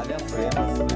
falha apenas, né?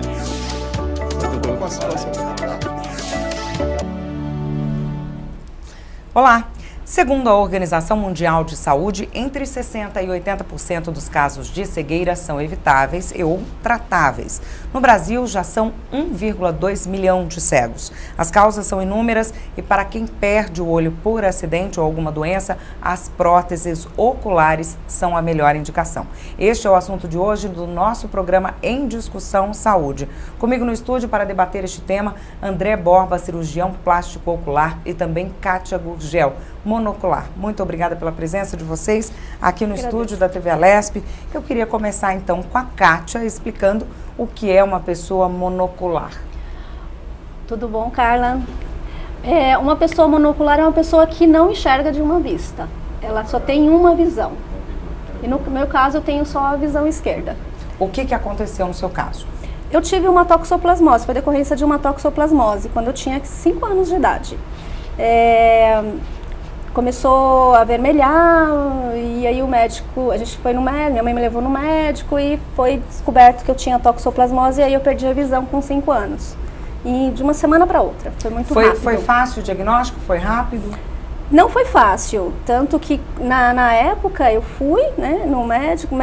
Olá! Segundo a Organização Mundial de Saúde, entre 60% e 80% dos casos de cegueira são evitáveis ou tratáveis. No Brasil, já são 1,2 milhão de cegos. As causas são inúmeras e para quem perde o olho por acidente ou alguma doença, as próteses oculares são a melhor indicação. Este é o assunto de hoje do nosso programa Em Discussão Saúde. Comigo no estúdio para debater este tema, André Borba, cirurgião plástico ocular, e também Kátia Gurgel, monocular. Muito obrigada pela presença de vocês aqui no estúdio da TV Alesp. Eu queria começar então com a Kátia explicando o que é uma pessoa monocular. Tudo bom, Carla? Uma pessoa monocular é uma pessoa que não enxerga de uma vista. Ela só tem uma visão. E no meu caso eu tenho só a visão esquerda. O que aconteceu no seu caso? Eu tive uma toxoplasmose, foi decorrência de uma toxoplasmose quando eu tinha 5 anos de idade. Começou a vermelhar e aí o médico, a gente foi no médico, minha mãe me levou no médico e foi descoberto que eu tinha toxoplasmose e aí eu perdi a visão com 5 anos. E de uma semana para outra, foi muito rápido. Foi fácil o diagnóstico? Foi rápido? Não foi fácil, tanto que na época eu fui, né, no médico,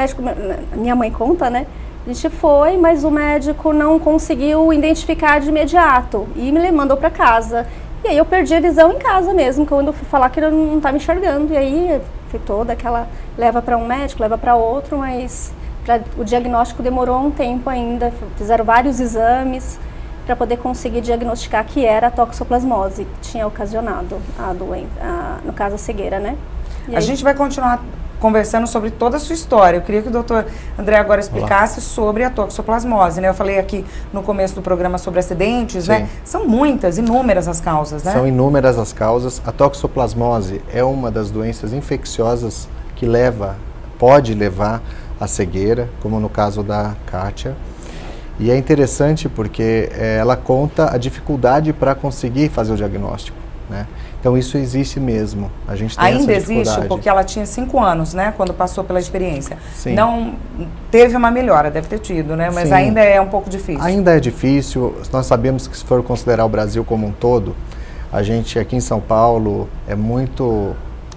minha mãe conta, né, a gente foi, mas o médico não conseguiu identificar de imediato e me mandou para casa. E aí eu perdi a visão em casa mesmo, quando eu fui falar que eu não estava enxergando. E aí foi toda aquela, leva para um médico, leva para outro, mas o diagnóstico demorou um tempo ainda. Fizeram vários exames para poder conseguir diagnosticar que era a toxoplasmose que tinha ocasionado a doença, no caso a cegueira, né? A gente vai continuar conversando sobre toda a sua história. Eu queria que o doutor André agora explicasse sobre a toxoplasmose, né? Eu falei aqui no começo do programa sobre acidentes, né? São muitas, inúmeras as causas, né? São inúmeras as causas. A toxoplasmose é uma das doenças infecciosas que pode levar à cegueira, como no caso da Kátia. E é interessante porque ela conta a dificuldade para conseguir fazer o diagnóstico, né? Então isso existe mesmo. A gente tem ainda essa existe, porque ela tinha 5 anos, né, quando passou pela experiência. Sim. Não teve uma melhora, deve ter tido, né, mas sim, ainda é um pouco difícil. Ainda é difícil. Nós sabemos que se for considerar o Brasil como um todo, a gente aqui em São Paulo é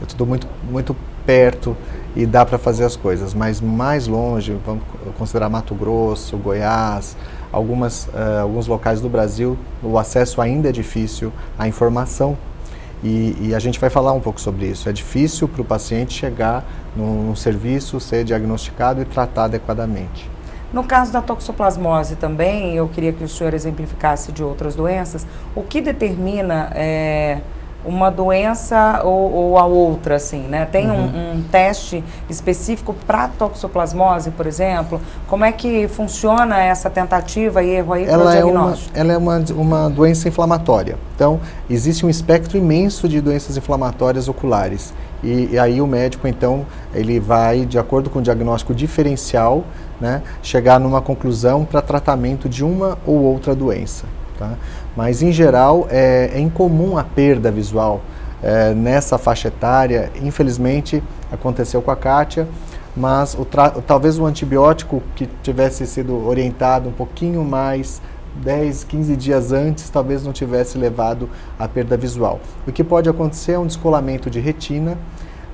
tudo muito perto e dá para fazer as coisas, mas mais longe, vamos considerar Mato Grosso, Goiás, alguns locais do Brasil, o acesso ainda é difícil à informação. E a gente vai falar um pouco sobre isso. É difícil para o paciente chegar num serviço, ser diagnosticado e tratar adequadamente. No caso da toxoplasmose também, eu queria que o senhor exemplificasse de outras doenças. O que determina uma doença ou a outra, assim, né? Tem um teste específico para toxoplasmose, por exemplo? Como é que funciona essa tentativa e erro aí para o diagnóstico? Ela é uma doença inflamatória. Então, existe um espectro imenso de doenças inflamatórias oculares. E aí o médico, então, ele vai, de acordo com o diagnóstico diferencial, né, chegar numa conclusão para tratamento de uma ou outra doença. Tá? Mas, em geral, é incomum a perda visual nessa faixa etária. Infelizmente, aconteceu com a Kátia, mas talvez o antibiótico que tivesse sido orientado um pouquinho mais, 10, 15 dias antes, talvez não tivesse levado à perda visual. O que pode acontecer é um descolamento de retina,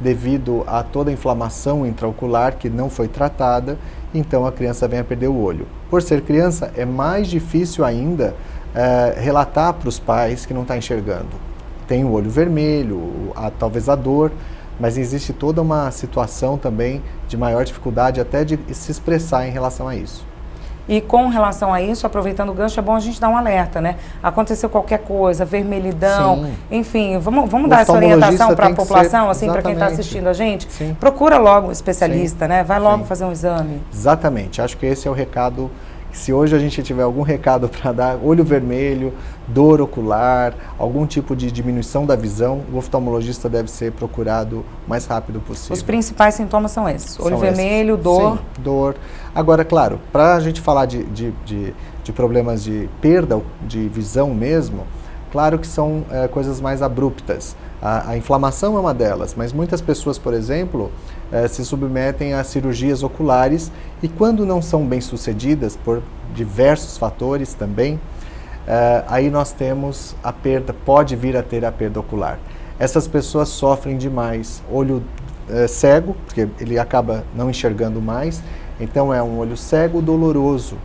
devido a toda a inflamação intraocular que não foi tratada, então a criança vem a perder o olho. Por ser criança, é mais difícil ainda relatar para os pais que não está enxergando. Tem o olho vermelho, talvez a dor, mas existe toda uma situação também de maior dificuldade até de se expressar em relação a isso. E com relação a isso, aproveitando o gancho, é bom a gente dar um alerta, né? Aconteceu qualquer coisa, vermelhidão, sim, enfim, vamos dar essa orientação para a população, assim, para quem está assistindo a gente? Sim. Procura logo um especialista, sim, né? Vai logo, sim, fazer um exame. Exatamente, acho que esse é o recado. Se hoje a gente tiver algum recado para dar, olho vermelho, dor ocular, algum tipo de diminuição da visão, o oftalmologista deve ser procurado o mais rápido possível. Os principais sintomas são esses? Olho vermelho, dor? Sim, dor. Agora, claro, para a gente falar de problemas de perda de visão mesmo, claro que são coisas mais abruptas. A inflamação é uma delas, mas muitas pessoas, por exemplo, se submetem a cirurgias oculares e quando não são bem sucedidas por diversos fatores também, aí nós temos a perda, pode vir a ter a perda ocular. Essas pessoas sofrem demais, olho cego, porque ele acaba não enxergando mais, então é um olho cego doloroso.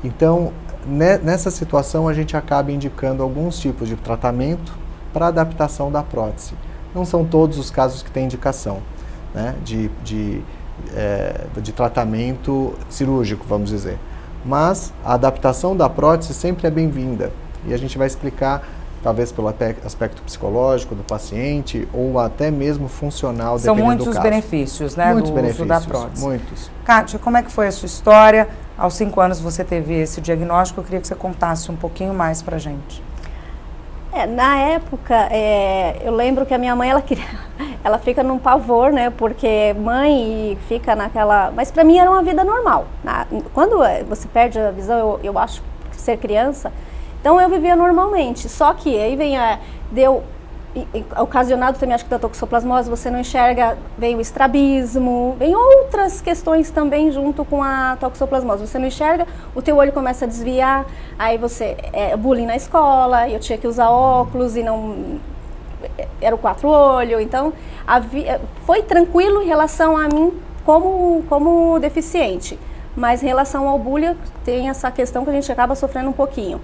Então, nessa situação a gente acaba indicando alguns tipos de tratamento para adaptação da prótese. Não são todos os casos que têm indicação, né, de tratamento cirúrgico, vamos dizer. Mas a adaptação da prótese sempre é bem-vinda e a gente vai explicar, talvez pelo aspecto psicológico do paciente ou até mesmo funcional, São dependendo muitos do os caso. benefícios, né, Muitos do benefícios, uso da prótese. muitos. Kátia, como é que foi a sua história? Aos 5 anos você teve esse diagnóstico, eu queria que você contasse um pouquinho mais pra gente. Na época, eu lembro que a minha mãe, ela fica num pavor, né, porque mãe fica naquela... Mas para mim era uma vida normal. Quando você perde a visão, eu acho que ser criança, então eu vivia normalmente. Só que aí ocasionado também, acho que da toxoplasmose, você não enxerga, vem o estrabismo, vem outras questões também junto com a toxoplasmose. Você não enxerga, o teu olho começa a desviar, aí bullying na escola, eu tinha que usar óculos e não... Era o 4-olho, então foi tranquilo em relação a mim como deficiente. Mas em relação ao bullying, tem essa questão que a gente acaba sofrendo um pouquinho.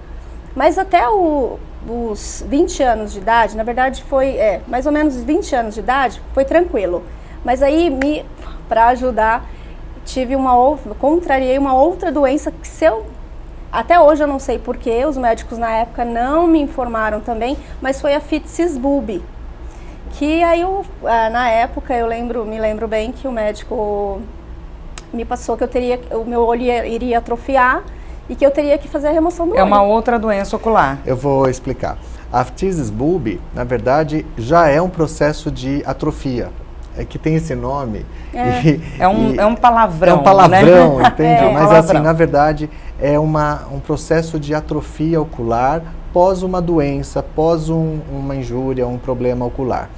Mas até os 20 anos de idade, na verdade foi mais ou menos 20 anos de idade, foi tranquilo. Mas aí, para ajudar, contrariei uma outra doença que até hoje eu não sei porquê, os médicos na época não me informaram também, mas foi a phthisis bulbi. Que aí, na época, me lembro bem que o médico me passou que o meu olho iria atrofiar, e que eu teria que fazer a remoção do olho. É uma outra doença ocular. Eu vou explicar. A phthisis bulbi, na verdade, já é um processo de atrofia. É que tem esse nome. É um palavrão. É um palavrão, né? entende? Mas palavrão. assim, na verdade, é um processo de atrofia ocular pós uma doença, pós uma injúria, um problema ocular.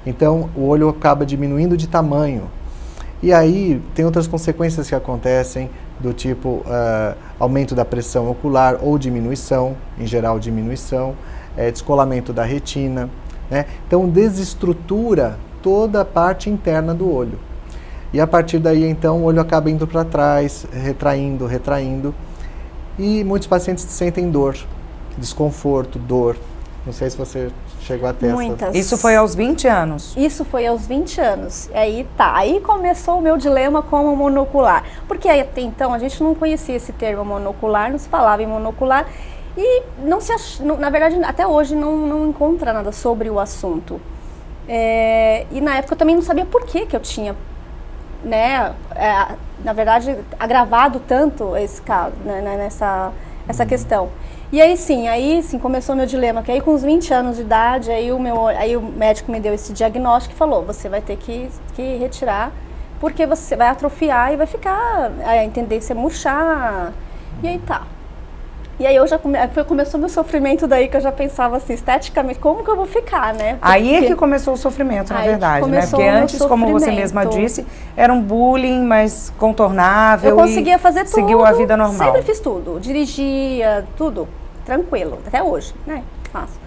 Então, o olho acaba diminuindo de tamanho. E aí, tem outras consequências que acontecem, do tipo aumento da pressão ocular ou diminuição, em geral diminuição, descolamento da retina, né? Então desestrutura toda a parte interna do olho. E a partir daí então o olho acaba indo para trás, retraindo, e muitos pacientes sentem dor, desconforto, dor. Não sei se você chegou a ter Muitas. Isso foi aos 20 anos? Isso foi aos 20 anos. Aí começou o meu dilema com o monocular. Porque até então a gente não conhecia esse termo monocular, não se falava em monocular e na verdade até hoje não encontra nada sobre o assunto. E na época eu também não sabia por que eu tinha, né, na verdade, agravado tanto esse caso, né, essa questão. E aí sim, começou o meu dilema, que aí com os 20 anos de idade, aí o médico me deu esse diagnóstico e falou, você vai ter que retirar, porque você vai atrofiar e vai ficar, a tendência a murchar, e aí tá. E aí começou meu sofrimento daí, que eu já pensava assim, esteticamente, como que eu vou ficar, né? Porque aí é que começou o sofrimento, na verdade, né? Porque antes, como você mesma disse, era um bullying, mas contornável. Eu conseguia fazer tudo. Seguiu a vida normal. Sempre fiz tudo, dirigia, tudo, tranquilo, até hoje, né? Faço.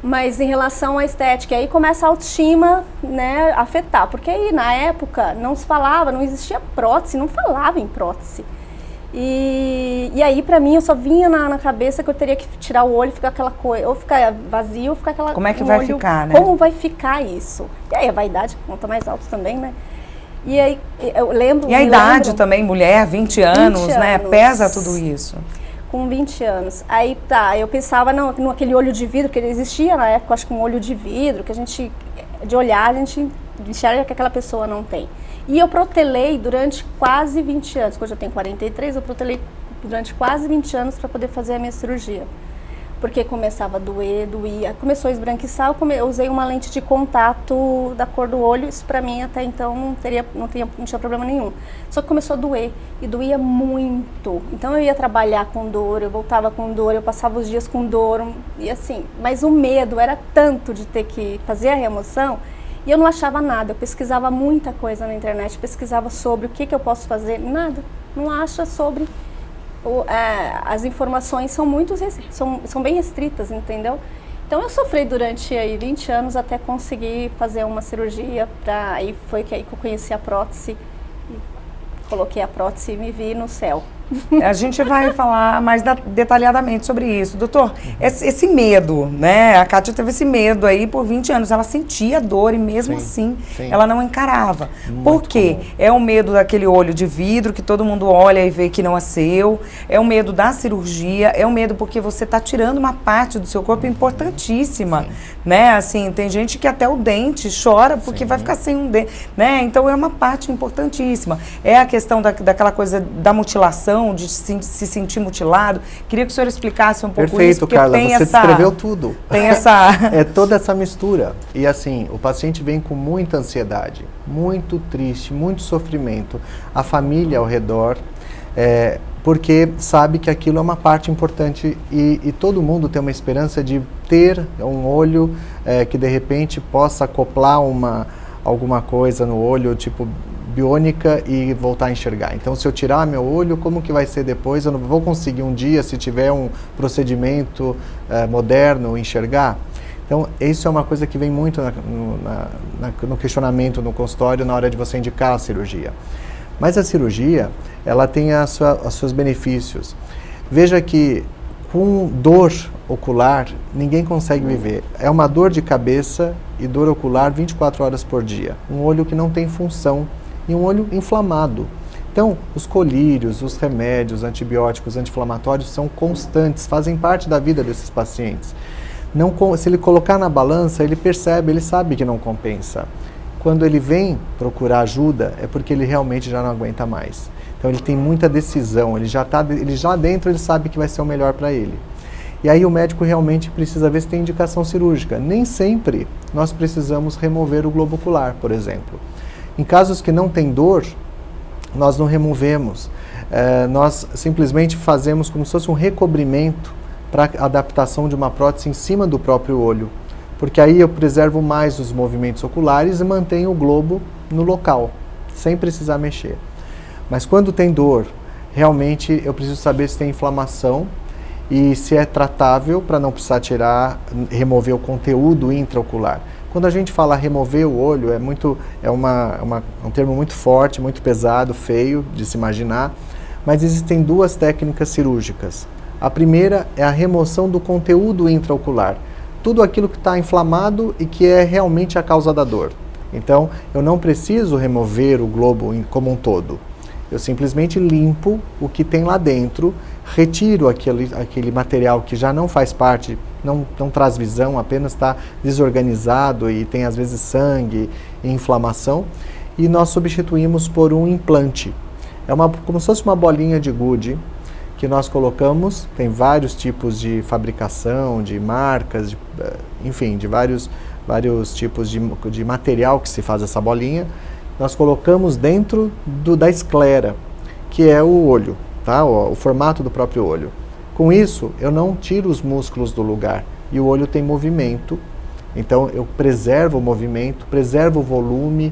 Mas em relação à estética, aí começa a autoestima, né, afetar. Porque aí na época não se falava, não existia prótese, não falava em prótese. E aí pra mim eu só vinha na cabeça que eu teria que tirar o olho e ficar aquela coisa, ou ficar vazio ou ficar aquela... Como é que vai ficar, né? Como vai ficar isso? E aí a vaidade conta mais alto também, né? E aí eu lembro... E a idade também, mulher, 20 anos, né? Pesa tudo isso. Com 20 anos. Aí tá, eu pensava naquele olho de vidro, que ele existia na época, acho que um olho de vidro, que a gente enxerga que aquela pessoa não tem. E eu protelei durante quase 20 anos, hoje eu tenho 43, eu protelei durante quase 20 anos para poder fazer a minha cirurgia. Porque começava a doía, começou a esbranquiçar, eu usei uma lente de contato da cor do olho, isso para mim até então não tinha problema nenhum. Só que começou a doer, e doía muito. Então eu ia trabalhar com dor, eu voltava com dor, eu passava os dias com dor, e assim, mas o medo era tanto de ter que fazer a remoção, E eu não achava nada, eu pesquisava muita coisa na internet, pesquisava sobre o que eu posso fazer, nada, não acha sobre, as informações são são bem restritas, entendeu? Então eu sofri durante aí 20 anos até conseguir fazer uma cirurgia, aí foi que eu conheci a prótese, coloquei a prótese e me vi no céu. A gente vai falar mais detalhadamente sobre isso. Doutor, esse medo, né? A Kátia teve esse medo aí por 20 anos. Ela sentia dor e mesmo assim ela não encarava. Por quê? Comum. É o medo daquele olho de vidro que todo mundo olha e vê que não é seu. É o medo da cirurgia. É o medo porque você está tirando uma parte do seu corpo importantíssima, né? Assim, tem gente que até o dente chora porque vai ficar sem um dente, né? Então é uma parte importantíssima. É a questão daquela coisa da mutilação, de se sentir mutilado. Queria que o senhor explicasse um pouco isso, porque Carla, tem você descreveu tudo. Tem essa... É toda essa mistura. E assim, o paciente vem com muita ansiedade, muito triste, muito sofrimento. A família ao redor, porque sabe que aquilo é uma parte importante e todo mundo tem uma esperança de ter um olho que de repente possa acoplar alguma coisa no olho, tipo biônica, e voltar a enxergar. Então, se eu tirar meu olho, como que vai ser depois? Eu não vou conseguir um dia, se tiver um procedimento moderno, enxergar? Então, isso é uma coisa que vem muito no questionamento no consultório na hora de você indicar a cirurgia. Mas a cirurgia, ela tem os seus benefícios. Veja que com dor ocular, ninguém consegue viver. É uma dor de cabeça e dor ocular 24 horas por dia. Um olho que não tem função e um olho inflamado. Então, os colírios, os remédios, antibióticos, anti-inflamatórios são constantes, fazem parte da vida desses pacientes. Se ele colocar na balança, ele percebe, ele sabe que não compensa. Quando ele vem procurar ajuda, é porque ele realmente já não aguenta mais. Então, ele tem muita decisão, ele já dentro, ele sabe que vai ser o melhor para ele. E aí o médico realmente precisa ver se tem indicação cirúrgica. Nem sempre nós precisamos remover o globo ocular, por exemplo. Em casos que não tem dor, nós não removemos. Nós simplesmente fazemos como se fosse um recobrimento para a adaptação de uma prótese em cima do próprio olho. Porque aí eu preservo mais os movimentos oculares e mantenho o globo no local, sem precisar mexer. Mas quando tem dor, realmente eu preciso saber se tem inflamação e se é tratável para não precisar remover o conteúdo intraocular. Quando a gente fala remover o olho, é um termo muito forte, muito pesado, feio de se imaginar, mas existem duas técnicas cirúrgicas. A primeira é a remoção do conteúdo intraocular, tudo aquilo que está inflamado e que é realmente a causa da dor. Então, eu não preciso remover o globo como um todo. Eu simplesmente limpo o que tem lá dentro, retiro aquele material que já não faz parte, não traz visão, apenas está desorganizado e tem às vezes sangue e inflamação, e nós substituímos por um implante. Como se fosse uma bolinha de gude que nós colocamos, tem vários tipos de fabricação, de marcas, enfim, de vários tipos de material que se faz essa bolinha. Nós colocamos dentro da esclera, que é o olho, tá? O formato do próprio olho. Com isso, eu não tiro os músculos do lugar e o olho tem movimento, então eu preservo o movimento, preservo o volume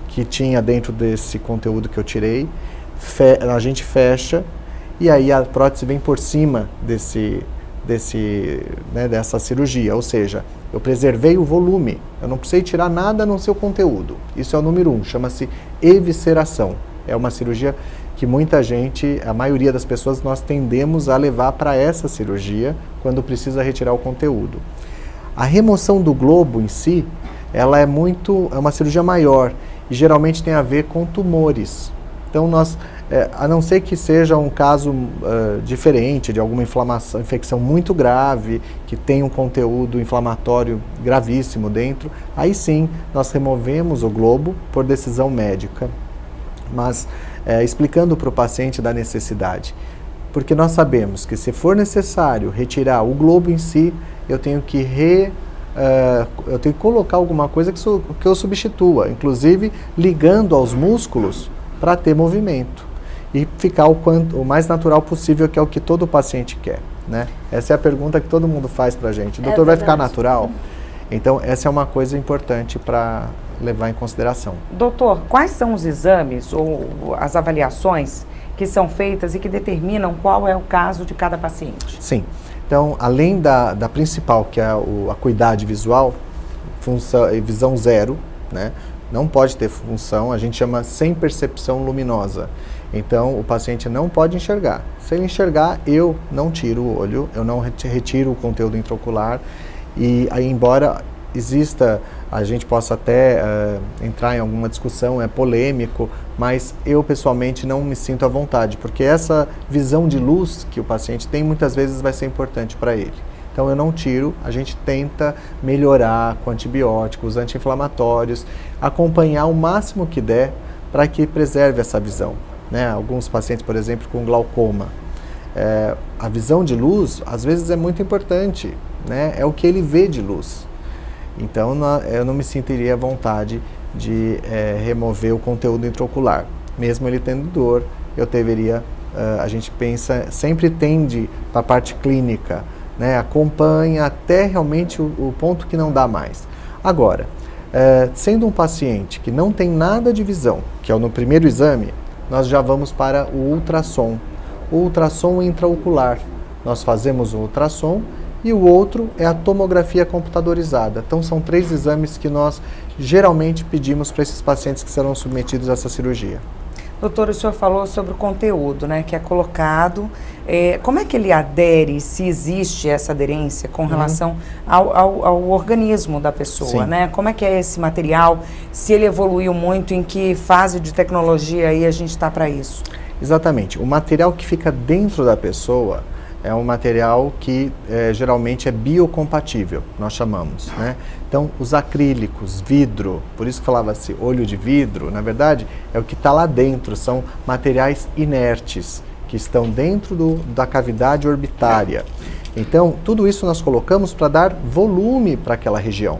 que tinha dentro desse conteúdo que eu tirei, a gente fecha e aí a prótese vem por cima dessa cirurgia, ou seja, eu preservei o volume, eu não precisei tirar nada no seu conteúdo. Isso é o número 1, chama-se evisceração. É uma cirurgia que muita gente, a maioria das pessoas, nós tendemos a levar para essa cirurgia quando precisa retirar o conteúdo. A remoção do globo em si, ela é uma cirurgia maior e geralmente tem a ver com tumores. Então a não ser que seja um caso diferente, de alguma infecção muito grave, que tem um conteúdo inflamatório gravíssimo dentro, aí sim nós removemos o globo por decisão médica. Mas explicando para o paciente da necessidade, porque nós sabemos que se for necessário retirar o globo em si, eu tenho que colocar alguma coisa que eu substitua, inclusive ligando aos músculos para ter movimento e ficar o mais natural possível, que é o que todo paciente quer, né? Essa é a pergunta que todo mundo faz para a gente. Doutor, vai ficar natural? Então, essa é uma coisa importante para levar em consideração. Doutor, quais são os exames ou as avaliações que são feitas e que determinam qual é o caso de cada paciente? Sim. Então, além da principal, que é a acuidade visual, visão zero, né? Não pode ter função, a gente chama sem percepção luminosa. Então, o paciente não pode enxergar. Se ele enxergar, eu não tiro o olho, eu não retiro o conteúdo intraocular. E aí, embora exista, a gente possa até entrar em alguma discussão, é polêmico, mas eu pessoalmente não me sinto à vontade, porque essa visão de luz que o paciente tem, muitas vezes vai ser importante para ele. Então eu não tiro, a gente tenta melhorar com antibióticos, anti-inflamatórios, acompanhar o máximo que der para que preserve essa visão, né? Alguns pacientes, por exemplo, com glaucoma, a visão de luz às vezes é muito importante, né? É o que ele vê de luz. Então eu não me sentiria à vontade de remover o conteúdo intraocular. Mesmo ele tendo dor, eu deveria, a gente pensa, sempre tende para a parte clínica, né, acompanha até realmente o ponto que não dá mais. Agora, sendo um paciente que não tem nada de visão, que é no primeiro exame, nós já vamos para o ultrassom. O ultrassom intraocular. Nós fazemos o ultrassom e o outro é a tomografia computadorizada. Então são 3 exames que nós geralmente pedimos para esses pacientes que serão submetidos a essa cirurgia. Doutor, o senhor falou sobre o conteúdo, né, que é colocado. Como é que ele adere, se existe essa aderência com relação ao organismo da pessoa, né? Como é que é esse material, se ele evoluiu muito, em que fase de tecnologia aí a gente está para isso? Exatamente. O material que fica dentro da pessoa é um material que geralmente é biocompatível, nós chamamos, né? Então, os acrílicos, vidro, por isso que falava-se olho de vidro, na verdade, é o que está lá dentro, são materiais inertes, que estão dentro da cavidade orbitária. Então, tudo isso nós colocamos para dar volume para aquela região.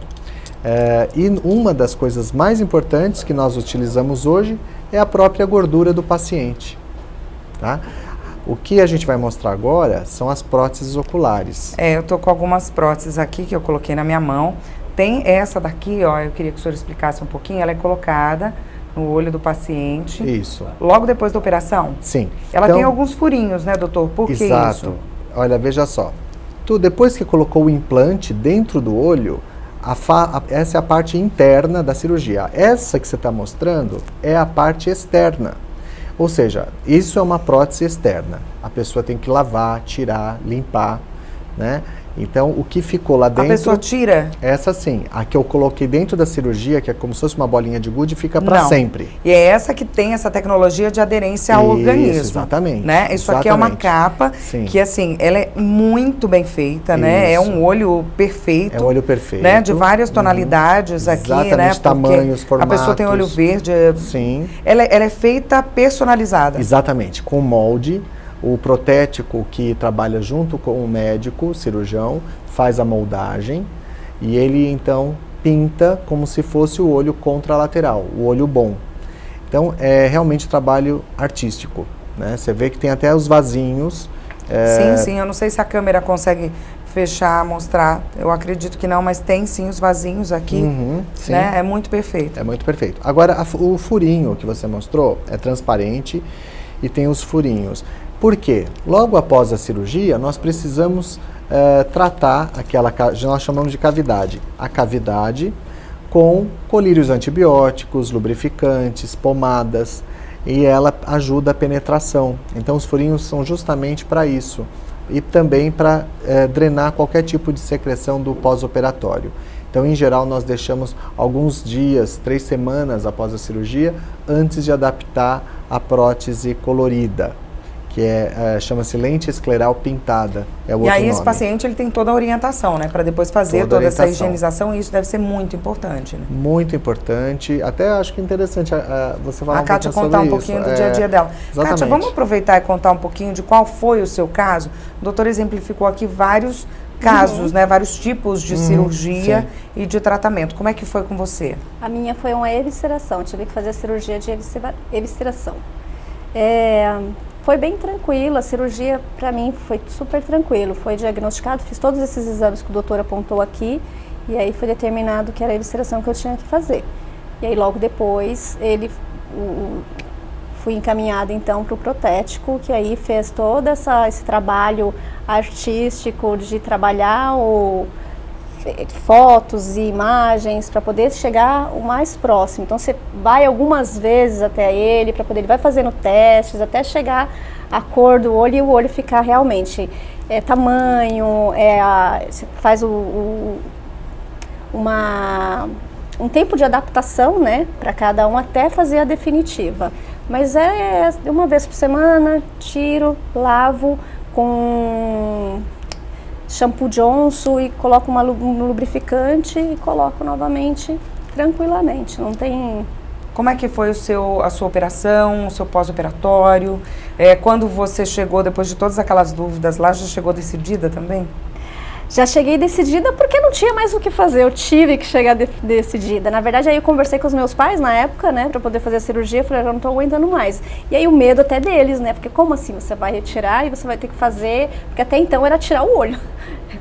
E uma das coisas mais importantes que nós utilizamos hoje é a própria gordura do paciente, tá? O que a gente vai mostrar agora são as próteses oculares. Eu tô com algumas próteses aqui que eu coloquei na minha mão. Tem essa daqui, ó, eu queria que o senhor explicasse um pouquinho. Ela é colocada no olho do paciente. Isso. Logo depois da operação? Sim. Ela tem alguns furinhos, né, doutor? Por que isso? Exato. Olha, veja só. Depois que colocou o implante dentro do olho, essa é a parte interna da cirurgia. Essa que você está mostrando é a parte externa. Ou seja, isso é uma prótese externa. A pessoa tem que lavar, tirar, limpar, né? Então, o que ficou lá dentro... A pessoa tira? Essa sim. A que eu coloquei dentro da cirurgia, que é como se fosse uma bolinha de gude, fica para sempre. E é essa que tem essa tecnologia de aderência ao organismo. Exatamente. Né? Isso aqui é uma capa que, assim, ela é muito bem feita, né? É um olho perfeito. É um olho perfeito. Né? De várias tonalidades aqui, exatamente, né? Tamanhos, formatos. A pessoa tem olho verde. Sim. Ela é feita personalizada. Exatamente. Com molde. O protético que trabalha junto com o médico, cirurgião, faz a moldagem e ele então pinta como se fosse o olho contralateral, o olho bom. Então é realmente trabalho artístico, né? Você vê que tem até os vasinhos. Sim, eu não sei se a câmera consegue fechar, mostrar, eu acredito que não, mas tem sim os vasinhos aqui, né? É muito perfeito. É muito perfeito. Agora o furinho que você mostrou é transparente e tem os furinhos. Por quê? Logo após a cirurgia, nós precisamos tratar aquela, nós chamamos de cavidade. A cavidade com colírios antibióticos, lubrificantes, pomadas, e ela ajuda a penetração. Então os furinhos são justamente para isso. E também para drenar qualquer tipo de secreção do pós-operatório. Então, em geral, nós deixamos alguns dias, 3 semanas após a cirurgia, antes de adaptar a prótese colorida, que chama-se lente escleral pintada. É o outro aí esse nome. paciente ele tem toda a orientação, né, para depois fazer toda essa higienização, e isso deve ser muito importante, né? Muito importante. Até acho que é interessante você falar a Kátia contar um pouquinho do dia a dia dela. Exatamente. Kátia, vamos aproveitar e contar um pouquinho de qual foi o seu caso? O doutor exemplificou aqui vários casos, né, vários tipos de cirurgia e de tratamento. Como é que foi com você? A minha foi uma evisceração, tive que fazer a cirurgia de evisceração. Foi bem tranquilo, a cirurgia para mim foi super tranquilo, foi diagnosticado, fiz todos esses exames que o doutor apontou aqui E aí foi determinado que era a evisceração que eu tinha que fazer. E aí logo depois fui encaminhada então para o protético, que aí fez todo esse trabalho artístico de trabalhar fotos e imagens para poder chegar o mais próximo. Então você vai algumas vezes até ele para poder, ele vai fazendo testes até chegar a cor do olho e o olho ficar realmente tamanho, você faz um tempo de adaptação, né, para cada um até fazer a definitiva. Mas é uma vez por semana, tiro, lavo com shampoo Johnson e coloco um lubrificante e coloco novamente tranquilamente, não tem... Como é que foi a sua operação, o seu pós-operatório? Quando você chegou, depois de todas aquelas dúvidas lá, já chegou decidida também? Já cheguei decidida porque não tinha mais o que fazer, eu tive que chegar decidida. Na verdade, aí eu conversei com os meus pais na época, né, para poder fazer a cirurgia, eu falei, eu não tô aguentando mais. E aí o medo até deles, né, porque como assim, você vai retirar e você vai ter que fazer, porque até então era tirar o olho.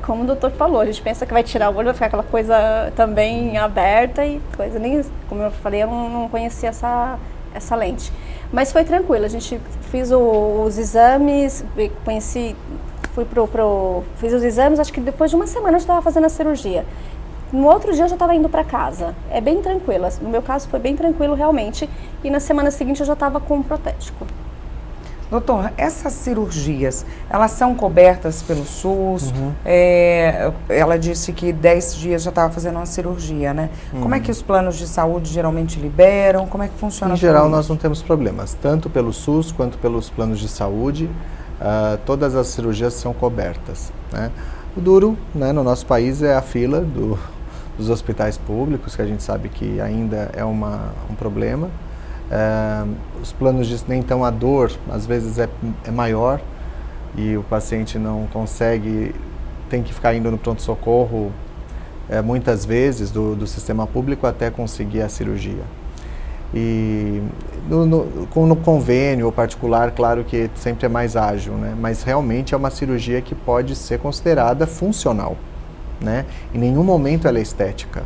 Como o doutor falou, a gente pensa que vai tirar o olho, vai ficar aquela coisa também aberta e coisa, nem, como eu falei, eu não conhecia essa lente. Mas foi tranquilo, a gente fez os exames, fiz os exames, acho que depois de uma semana eu estava fazendo a cirurgia. No outro dia eu já estava indo para casa. É bem tranquilo, no meu caso foi bem tranquilo realmente. E na semana seguinte eu já estava com um protético. Doutor, essas cirurgias, elas são cobertas pelo SUS? Ela disse que 10 dias já estava fazendo uma cirurgia, né? Como é que os planos de saúde geralmente liberam? Como é que funciona? Em geral, nós não temos problemas, tanto pelo SUS quanto pelos planos de saúde. Todas as cirurgias são cobertas, né? O duro, né, no nosso país é a fila dos hospitais públicos, que a gente sabe que ainda é um problema. Os planos nem então a dor às vezes é maior e o paciente não consegue, tem que ficar indo no pronto-socorro muitas vezes do sistema público até conseguir a cirurgia. E no convênio ou particular, claro que sempre é mais ágil, né? Mas realmente é uma cirurgia que pode ser considerada funcional, né? Em nenhum momento ela é estética.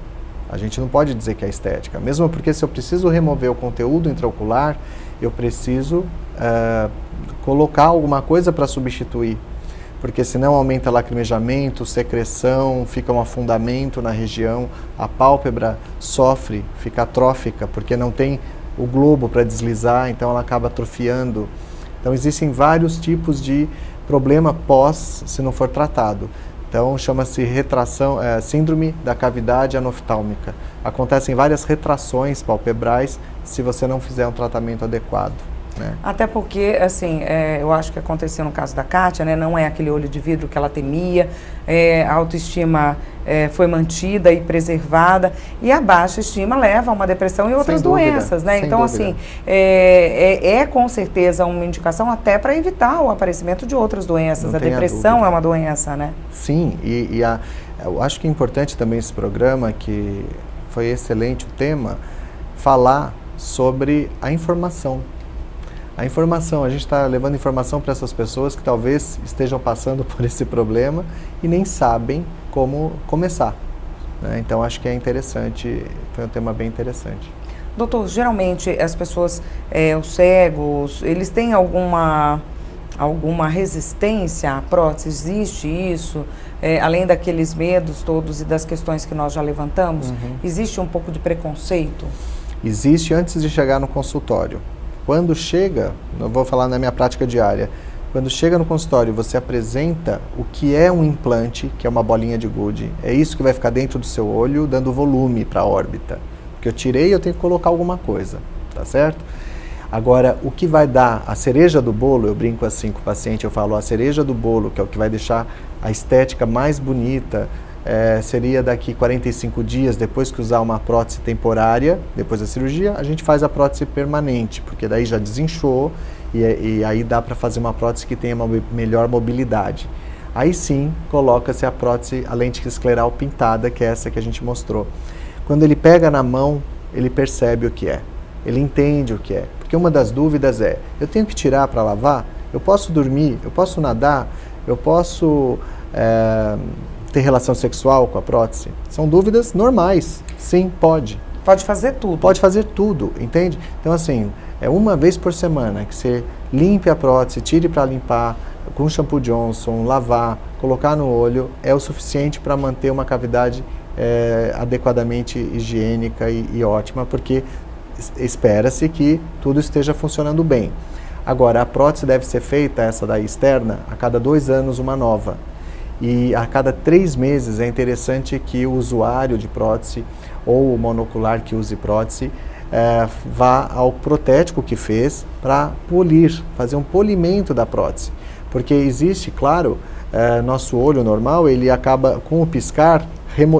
A gente não pode dizer que é estética, mesmo porque se eu preciso remover o conteúdo intraocular, eu preciso colocar alguma coisa para substituir, porque senão aumenta lacrimejamento, secreção, fica um afundamento na região, a pálpebra sofre, fica atrófica, porque não tem o globo para deslizar, então ela acaba atrofiando. Então existem vários tipos de problema pós, se não for tratado. Então chama-se síndrome da cavidade anoftálmica. Acontecem várias retrações palpebrais se você não fizer um tratamento adequado, né? Até porque, assim, eu acho que aconteceu no caso da Kátia, né? Não é aquele olho de vidro que ela temia, a autoestima foi mantida e preservada, e a baixa estima leva a uma depressão e outras doenças, né? Então, assim, com certeza uma indicação até para evitar o aparecimento de outras doenças. A depressão é uma doença, né? Sim, eu acho que é importante também esse programa, que foi excelente o tema, falar sobre a informação. A informação, a gente está levando informação para essas pessoas que talvez estejam passando por esse problema e nem sabem como começar, né? Então acho que é interessante, foi um tema bem interessante. Doutor, geralmente as pessoas, os cegos, eles têm alguma resistência à prótese? Existe isso? Além daqueles medos todos e das questões que nós já levantamos, existe um pouco de preconceito? Existe antes de chegar no consultório. Quando chega, eu vou falar na minha prática diária, quando chega no consultório, você apresenta o que é um implante, que é uma bolinha de gude. É isso que vai ficar dentro do seu olho, dando volume para a órbita. Porque eu tirei, eu tenho que colocar alguma coisa, tá certo? Agora, o que vai dar a cereja do bolo, eu brinco assim com o paciente, eu falo, a cereja do bolo, que é o que vai deixar a estética mais bonita, seria daqui 45 dias, depois que usar uma prótese temporária, depois da cirurgia, a gente faz a prótese permanente, porque daí já desinchou e aí dá para fazer uma prótese que tenha uma melhor mobilidade. Aí sim, coloca-se a prótese, a lente escleral pintada, que é essa que a gente mostrou. Quando ele pega na mão, ele percebe o que é, ele entende o que é. Porque uma das dúvidas é, eu tenho que tirar para lavar? Eu posso dormir? Eu posso nadar? Eu posso ter relação sexual com a prótese? São dúvidas normais. Sim, pode. Pode fazer tudo. Pode fazer tudo, entende? Então, assim, é uma vez por semana que você limpe a prótese, tire para limpar, com shampoo Johnson, lavar, colocar no olho, é o suficiente para manter uma cavidade adequadamente higiênica e ótima, porque espera-se que tudo esteja funcionando bem. Agora, a prótese deve ser feita, essa daí externa, a cada 2 anos uma nova. E a cada 3 meses é interessante que o usuário de prótese ou o monocular que use prótese vá ao protético que fez para polir, fazer um polimento da prótese. Porque existe, claro, nosso olho normal, ele acaba com o piscar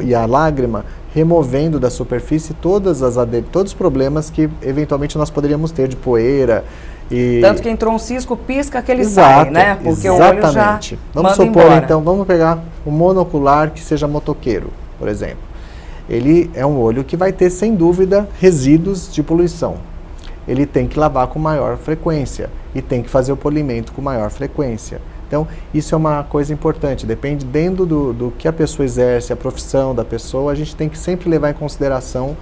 e a lágrima removendo da superfície todos os problemas que eventualmente nós poderíamos ter de poeira. Tanto que entrou um cisco, pisca que ele Exato, sai, né? Porque exatamente. o olho já Vamos manda supor, embora. então, vamos pegar um monocular que seja motoqueiro, por exemplo. Ele é um olho que vai ter, sem dúvida, resíduos de poluição. Ele tem que lavar com maior frequência e tem que fazer o polimento com maior frequência. Então, isso é uma coisa importante, dependendo do que a pessoa exerce, a profissão da pessoa, a gente tem que sempre levar em consideração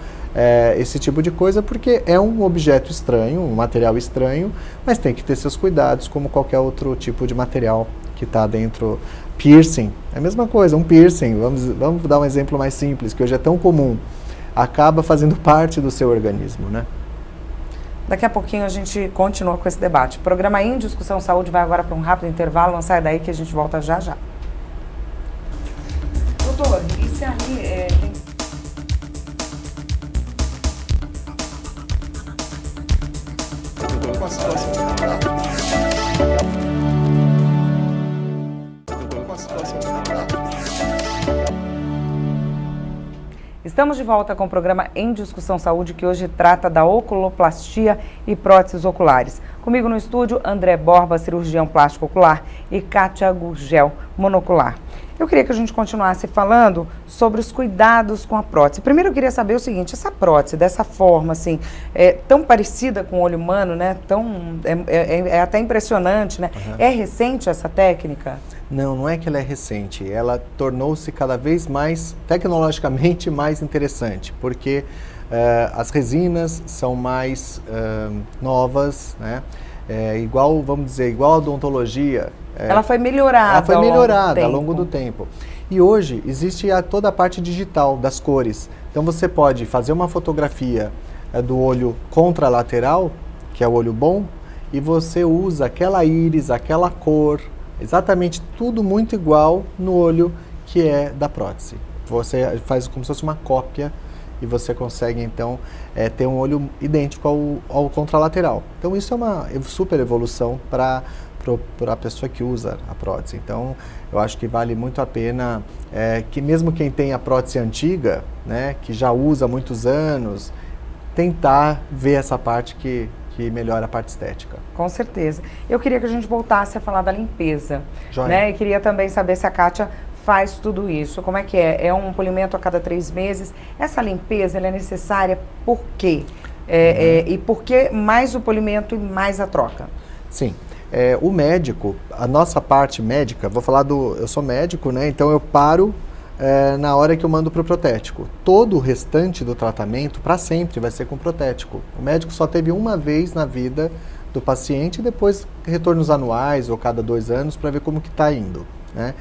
esse tipo de coisa, porque é um objeto estranho, um material estranho, mas tem que ter seus cuidados, como qualquer outro tipo de material que está dentro. Piercing, é a mesma coisa, um piercing, vamos dar um exemplo mais simples, que hoje é tão comum, acaba fazendo parte do seu organismo, né? Daqui a pouquinho a gente continua com esse debate. O programa Em Discussão Saúde vai agora para um rápido intervalo, não sai daí que a gente volta já já. Doutor, e se ali tem... Estamos de volta com o programa Em Discussão Saúde, que hoje trata da oculoplastia e próteses oculares. Comigo no estúdio, André Borba, cirurgião plástico ocular, e Kátia Gurgel, monocular. Eu queria que a gente continuasse falando sobre os cuidados com a prótese. Primeiro eu queria saber o seguinte, essa prótese, dessa forma, assim, tão parecida com o olho humano, né? É até impressionante, né? Uhum. É recente essa técnica? Não é que ela é recente, ela tornou-se cada vez mais, tecnologicamente, mais interessante, porque as resinas são mais novas, né? Vamos dizer, igual a odontologia. Ela foi melhorada ao longo do tempo. E hoje existe toda a parte digital das cores. Então você pode fazer uma fotografia do olho contralateral, que é o olho bom, e você usa aquela íris, aquela cor, exatamente tudo muito igual no olho que é da prótese. Você faz como se fosse uma cópia e você consegue então ter um olho idêntico ao contralateral. Então isso é uma super evolução para a pessoa que usa a prótese. Então eu acho que vale muito a pena que mesmo quem tem a prótese antiga, né, que já usa há muitos anos, tentar ver essa parte que melhora a parte estética. Com certeza. Eu queria que a gente voltasse a falar da limpeza. Joia. Né? E queria também saber se a Kátia faz tudo isso. Como é que é? É um polimento a cada 3 meses. Essa limpeza ela é necessária por quê? E por que mais o polimento e mais a troca? Sim. O médico, a nossa parte médica, eu sou médico, né? Então eu paro na hora que eu mando para o protético. Todo o restante do tratamento, para sempre, vai ser com protético. O médico só teve uma vez na vida do paciente e depois retornos anuais ou cada 2 anos para ver como que está indo, né?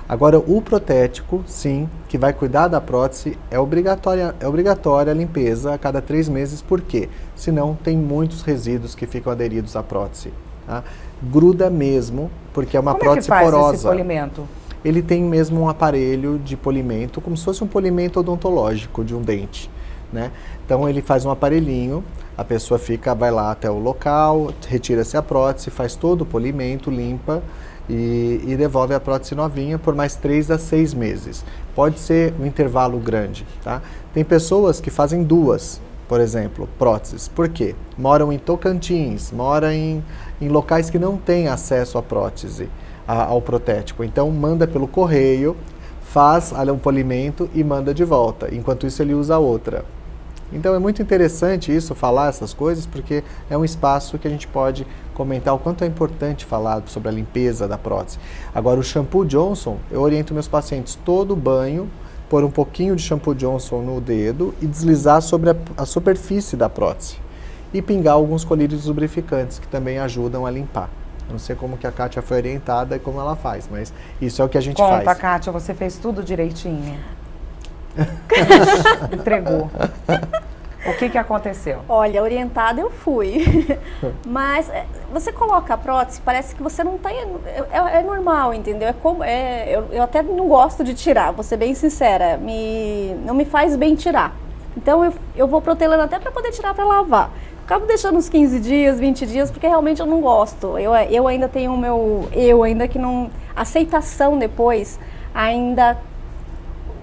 Agora, o protético, sim, que vai cuidar da prótese, é obrigatória a limpeza a cada 3 meses, por quê? Senão tem muitos resíduos que ficam aderidos à prótese. Tá? Gruda mesmo, porque é uma prótese porosa. Como é que faz esse polimento? Ele tem mesmo um aparelho de polimento, como se fosse um polimento odontológico de um dente, né? Então ele faz um aparelhinho, a pessoa vai lá até o local, retira-se a prótese, faz todo o polimento, limpa e devolve a prótese novinha por mais 3 a 6 meses. Pode ser um intervalo grande, tá? Tem pessoas que fazem 2, por exemplo, próteses. Por quê? Moram em Tocantins, moram em locais que não têm acesso à prótese, ao protético. Então manda pelo correio, faz um polimento e manda de volta. Enquanto isso ele usa a outra. Então é muito interessante isso, falar essas coisas, porque é um espaço que a gente pode comentar o quanto é importante falar sobre a limpeza da prótese. Agora, o shampoo Johnson, eu oriento meus pacientes todo banho, pôr um pouquinho de shampoo Johnson no dedo e deslizar sobre a superfície da prótese. E pingar alguns colírios lubrificantes, que também ajudam a limpar. Eu não sei como que a Kátia foi orientada e como ela faz, mas isso é o que a gente faz. Conta, Kátia, você fez tudo direitinho. Entregou. O que aconteceu? Olha, orientada eu fui, mas você coloca a prótese, parece que você não tem, é normal, entendeu? Eu até não gosto de tirar, vou ser bem sincera, não me faz bem tirar. Então eu vou protelando até para poder tirar para lavar. Acabo deixando uns 15 dias, 20 dias, porque realmente eu não gosto. Eu ainda tenho o meu, ainda que não, aceitação depois, ainda,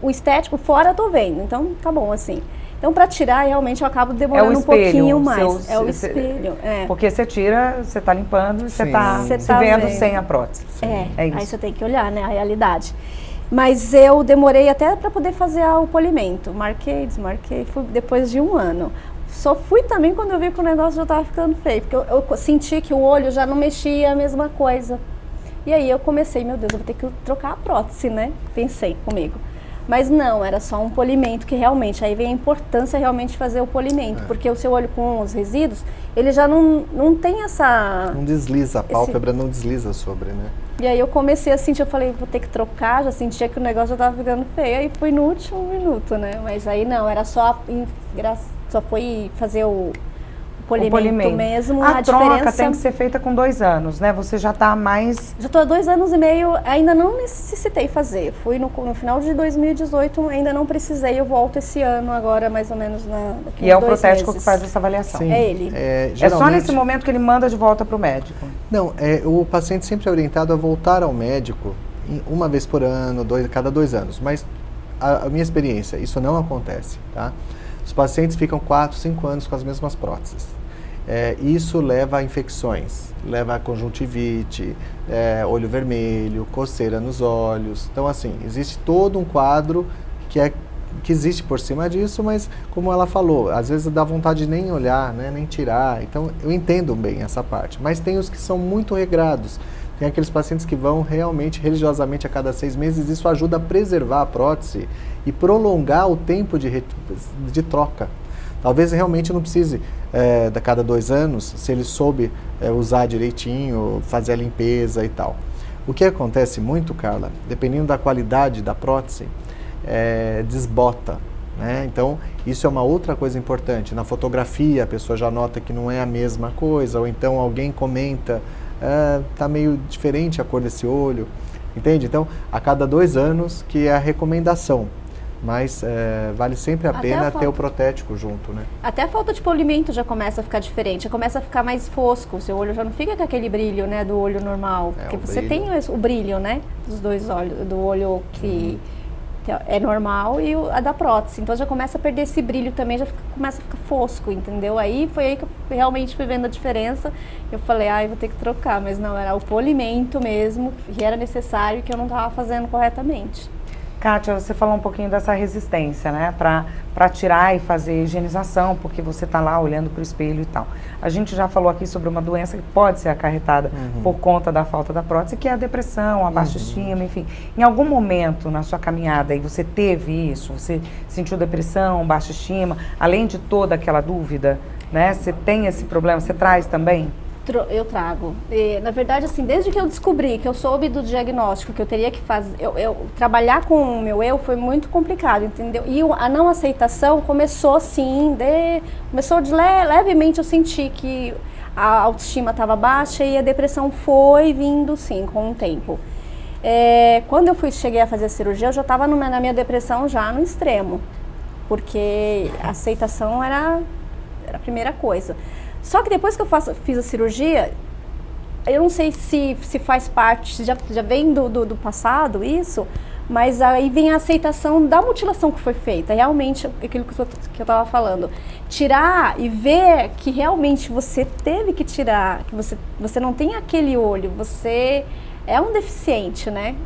o estético fora eu tô vendo, então tá bom assim. Então, para tirar, realmente, eu acabo demorando um pouquinho mais. É o espelho. Porque você tira, você está limpando e você está se vendo sem a prótese. É isso. Aí você tem que olhar, né, a realidade. Mas eu demorei até para poder fazer o polimento. Marquei, desmarquei, fui depois de 1 ano. Só fui também quando eu vi que o negócio já estava ficando feio. Porque eu senti que o olho já não mexia a mesma coisa. E aí eu comecei, meu Deus, eu vou ter que trocar a prótese, né? Pensei comigo. Mas não, era só um polimento que realmente, aí vem a importância realmente de fazer o polimento, porque o seu olho com os resíduos, ele já não tem essa... Não desliza, a pálpebra não desliza sobre, né? E aí eu comecei a sentir, eu falei, vou ter que trocar, já sentia que o negócio já estava ficando feio, aí fui no último minuto, né? Mas aí não, era só foi fazer o polimento mesmo. A troca tem que ser feita com 2 anos, né? Você já está mais... Já estou há 2 anos e meio, ainda não necessitei fazer. Fui no final de 2018, ainda não precisei. Eu volto esse ano agora, mais ou menos, daqui E é o protético que faz essa avaliação? Sim, é ele. É só nesse momento que ele manda de volta para o médico? Não, o paciente sempre é orientado a voltar ao médico 1 vez por ano, cada 2 anos. Mas a minha experiência, isso não acontece, tá? Os pacientes ficam 4, 5 anos com as mesmas próteses. Isso leva a infecções, leva a conjuntivite, olho vermelho, coceira nos olhos. Então, assim, existe todo um quadro que existe por cima disso, mas, como ela falou, às vezes dá vontade de nem olhar, né, nem tirar. Então, eu entendo bem essa parte. Mas tem os que são muito regrados. Tem aqueles pacientes que vão realmente, religiosamente, a cada 6 meses. Isso ajuda a preservar a prótese e prolongar o tempo de troca. Talvez realmente não precise, a cada 2 anos, se ele soube usar direitinho, fazer a limpeza e tal. O que acontece muito, Carla, dependendo da qualidade da prótese, desbota, né? Então, isso é uma outra coisa importante. Na fotografia, a pessoa já nota que não é a mesma coisa, ou então alguém comenta, tá meio diferente a cor desse olho, entende? Então, a cada 2 anos que é a recomendação. Mas vale sempre a pena ter o protético junto, né? Até a falta de polimento já começa a ficar diferente, já começa a ficar mais fosco, o seu olho já não fica com aquele brilho, né, do olho normal. Porque você tem o brilho, né, dos 2 olhos, do olho que é normal e a da prótese. Então já começa a perder esse brilho também, começa a ficar fosco, entendeu? Aí foi aí que eu realmente fui vendo a diferença. Eu falei, vou ter que trocar, mas não, era o polimento mesmo, que era necessário, que eu não estava fazendo corretamente. Kátia, você falou um pouquinho dessa resistência, né, para tirar e fazer higienização, porque você está lá olhando para o espelho e tal. A gente já falou aqui sobre uma doença que pode ser acarretada por conta da falta da prótese, que é a depressão, a baixa estima, enfim. Em algum momento na sua caminhada aí você teve isso? Você sentiu depressão, baixa estima, além de toda aquela dúvida, né? Você tem esse problema, você traz também? Eu trago. Na verdade, assim, desde que eu descobri, que eu soube do diagnóstico, que eu teria que fazer, trabalhar com o meu eu foi muito complicado, entendeu? E a não aceitação começou assim, levemente eu senti que a autoestima estava baixa e a depressão foi vindo, sim, com o tempo. Quando eu cheguei a fazer a cirurgia, eu já estava na minha depressão já no extremo, porque a aceitação era a primeira coisa. Só que depois que eu fiz a cirurgia, eu não sei se faz parte, já vem do passado isso, mas aí vem a aceitação da mutilação que foi feita, realmente aquilo que eu estava falando. Tirar e ver que realmente você teve que tirar, que você não tem aquele olho, você é um deficiente, né?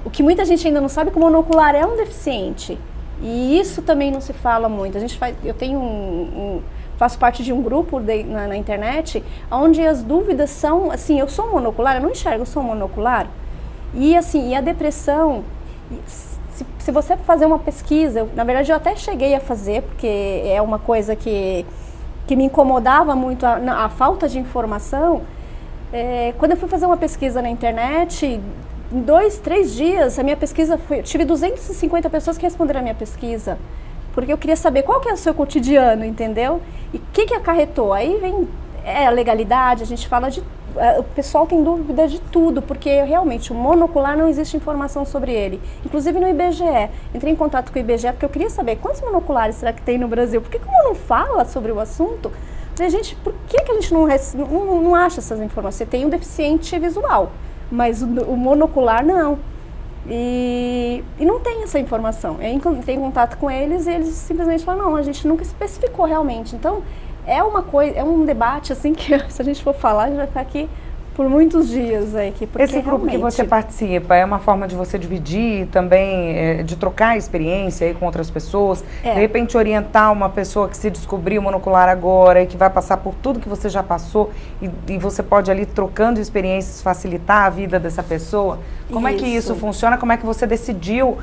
O que muita gente ainda não sabe, que o monocular é um deficiente. E isso também não se fala muito. Eu faço parte de um grupo na internet, onde as dúvidas são, assim, eu sou monocular, eu não enxergo, eu sou monocular. E assim, e a depressão, se você fazer uma pesquisa, na verdade eu até cheguei a fazer, porque é uma coisa que me incomodava muito, a falta de informação. Quando eu fui fazer uma pesquisa na internet, em 2, 3 dias, a minha pesquisa eu tive 250 pessoas que responderam a minha pesquisa, porque eu queria saber qual que é o seu cotidiano, entendeu? E o que acarretou? Aí vem a legalidade, a gente fala o pessoal tem dúvida de tudo, porque realmente o monocular não existe informação sobre ele. Inclusive no IBGE. Entrei em contato com o IBGE porque eu queria saber quantos monoculares será que tem no Brasil? Porque como não fala sobre o assunto, falei, gente, por que a gente não acha essas informações? Você tem um deficiente visual, mas o monocular não. E não tem essa informação. Eu entrei em contato com eles e eles simplesmente falaram, não, a gente nunca especificou realmente. Então, é um debate assim que se a gente for falar, a gente vai ficar aqui por muitos dias. Esse grupo que você participa é uma forma de você dividir também, de trocar experiência aí com outras pessoas, de repente orientar uma pessoa que se descobriu monocular agora e que vai passar por tudo que você já passou e você pode ali trocando experiências facilitar a vida dessa pessoa? Como é que isso funciona? Como é que você decidiu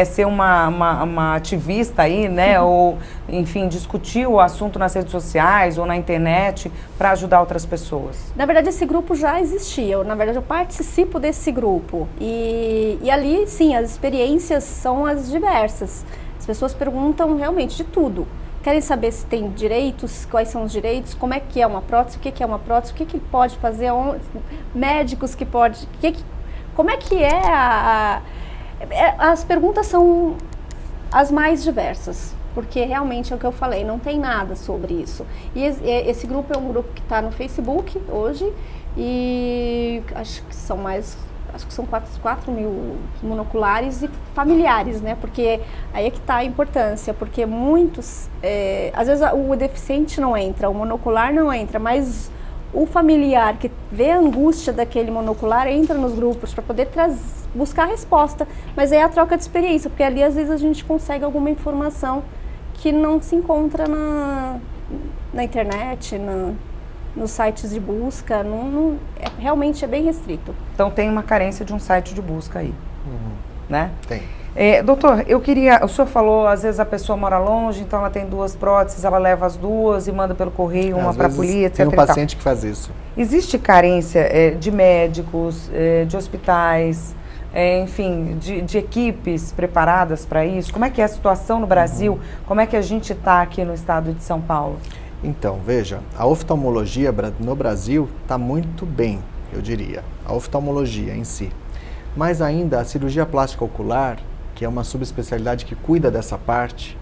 ser uma ativista aí, né? Ou, enfim, discutir o assunto nas redes sociais ou na internet para ajudar outras pessoas? Na verdade, esse grupo já existia. Eu participo desse grupo. E ali, sim, as experiências são as diversas. As pessoas perguntam realmente de tudo. Querem saber se tem direitos, quais são os direitos, como é que é uma prótese, o que é uma prótese, o que pode fazer, médicos que pode... Como é que as perguntas são as mais diversas, porque realmente é o que eu falei, não tem nada sobre isso. E esse grupo é um grupo que está no Facebook hoje e acho que são 4 mil monoculares e familiares, né? Porque aí é que está a importância, porque muitos, às vezes o deficiente não entra, o monocular não entra, mas o familiar que vê a angústia daquele monocular entra nos grupos para poder buscar a resposta. Mas é a troca de experiência, porque ali às vezes a gente consegue alguma informação que não se encontra na internet, nos sites de busca. Realmente é bem restrito. Então tem uma carência de um site de busca aí, né? Tem. Doutor, o senhor falou, às vezes a pessoa mora longe, então ela tem 2 próteses, ela leva as 2 e manda pelo correio, uma para a polícia, etc. Tem um paciente que faz isso. Existe carência de médicos, de hospitais, enfim, de equipes preparadas para isso? Como é que é a situação no Brasil? Como é que a gente está aqui no estado de São Paulo? Então, veja, a oftalmologia no Brasil está muito bem, eu diria, a oftalmologia em si. Mas ainda a cirurgia plástica ocular, que é uma subespecialidade que cuida dessa parte,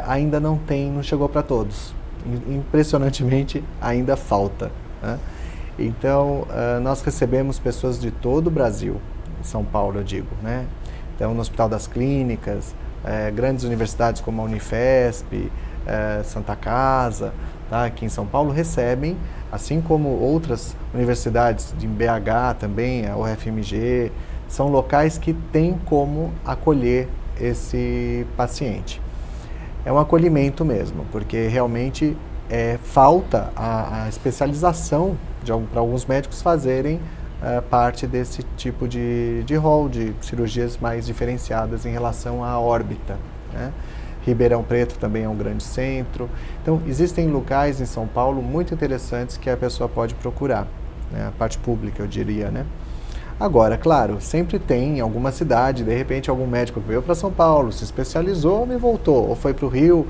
ainda não chegou para todos. Impressionantemente, ainda falta, né? Então, nós recebemos pessoas de todo o Brasil, em São Paulo eu digo, né? Então, no Hospital das Clínicas, grandes universidades como a Unifesp, Santa Casa, tá? Aqui em São Paulo recebem, assim como outras universidades de BH também, a UFMG, são locais que têm como acolher esse paciente. É um acolhimento mesmo, porque realmente falta a especialização para alguns médicos fazerem parte desse tipo de rol, de cirurgias mais diferenciadas em relação à órbita, né? Ribeirão Preto também é um grande centro. Então, existem locais em São Paulo muito interessantes que a pessoa pode procurar, né? A parte pública, eu diria, né? Agora, claro, sempre tem em alguma cidade, de repente algum médico veio para São Paulo, se especializou e voltou, ou foi para o Rio,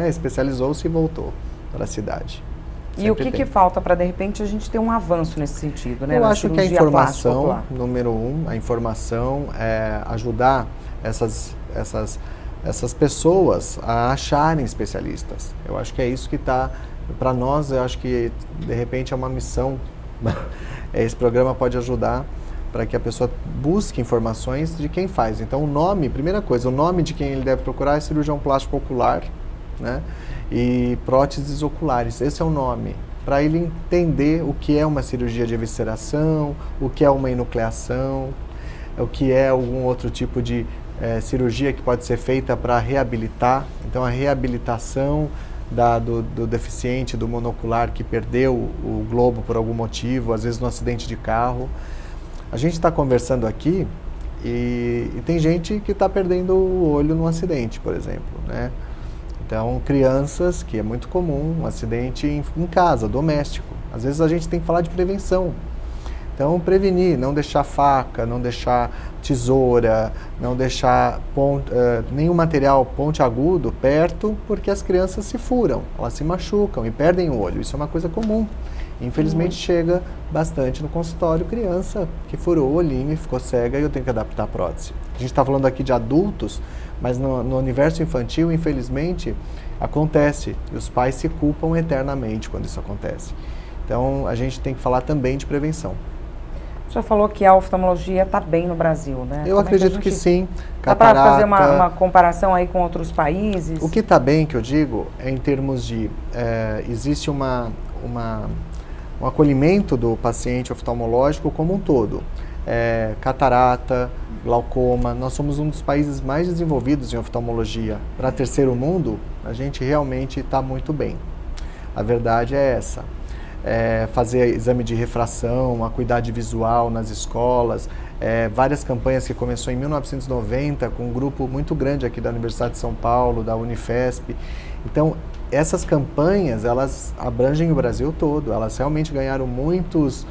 especializou-se e voltou para a cidade. E o que falta para, de repente, a gente ter um avanço nesse sentido, né? Eu acho que a informação, número 1, a informação ajudar essas pessoas a acharem especialistas. Eu acho que é isso que está, para nós, eu acho que de repente é uma missão. Esse programa pode ajudar para que a pessoa busque informações de quem faz. Então, primeira coisa, o nome de quem ele deve procurar é cirurgião plástico ocular, né? E próteses oculares, esse é o nome, para ele entender o que é uma cirurgia de evisceração, o que é uma enucleação, o que é algum outro tipo de cirurgia que pode ser feita para reabilitar. Então, a reabilitação do deficiente, do monocular que perdeu o globo por algum motivo, às vezes no acidente de carro. A gente está conversando aqui e tem gente que está perdendo o olho num acidente, por exemplo, né? Então, crianças, que é muito comum, um acidente em casa, doméstico. Às vezes a gente tem que falar de prevenção. Então, prevenir, não deixar faca, não deixar tesoura, não deixar nenhum material pontiagudo perto, porque as crianças se furam, elas se machucam e perdem o olho. Isso é uma coisa comum. Infelizmente, chega bastante no consultório criança que furou o olhinho e ficou cega e eu tenho que adaptar a prótese. A gente está falando aqui de adultos, mas no universo infantil, infelizmente, acontece. E os pais se culpam eternamente quando isso acontece. Então, a gente tem que falar também de prevenção. O senhor falou que a oftalmologia está bem no Brasil, né? Eu acredito que sim. Dá para fazer uma comparação aí com outros países? O que está bem, que eu digo, é em termos de... existe um acolhimento do paciente oftalmológico como um todo. Catarata, glaucoma, nós somos um dos países mais desenvolvidos em oftalmologia. Para terceiro mundo, a gente realmente está muito bem. A verdade é essa. Fazer exame de refração, acuidade visual nas escolas, várias campanhas que começou em 1990 com um grupo muito grande aqui da Universidade de São Paulo, da Unifesp. Então, essas campanhas, elas abrangem o Brasil todo, elas realmente ganharam muitos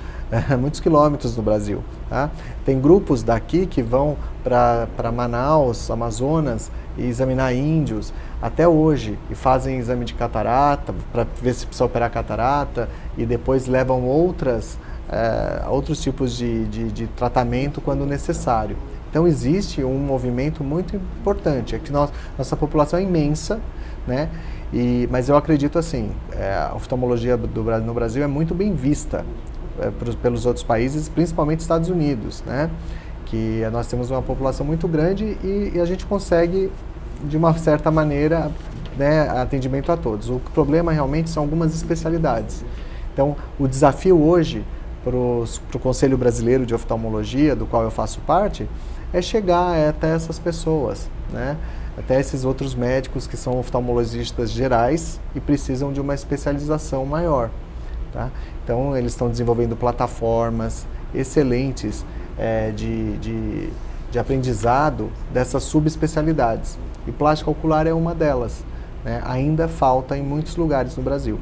quilômetros no Brasil. Tá? Tem grupos daqui que vão para Manaus, Amazonas, e examinar índios até hoje e fazem exame de catarata para ver se precisa operar catarata e depois levam outros tipos de tratamento quando necessário. Então existe um movimento muito importante, é que nossa população é imensa, né? Mas eu acredito assim, a oftalmologia no Brasil é muito bem vista pelos outros países, principalmente Estados Unidos, né? Que nós temos uma população muito grande e a gente consegue, de uma certa maneira, né, atendimento a todos. O problema realmente são algumas especialidades. Então, o desafio hoje para o Conselho Brasileiro de Oftalmologia, do qual eu faço parte, é chegar até essas pessoas, né? Até esses outros médicos que são oftalmologistas gerais e precisam de uma especialização maior. Tá? Então, eles estão desenvolvendo plataformas excelentes de aprendizado dessas subespecialidades. E plástica ocular é uma delas, né? Ainda falta em muitos lugares no Brasil.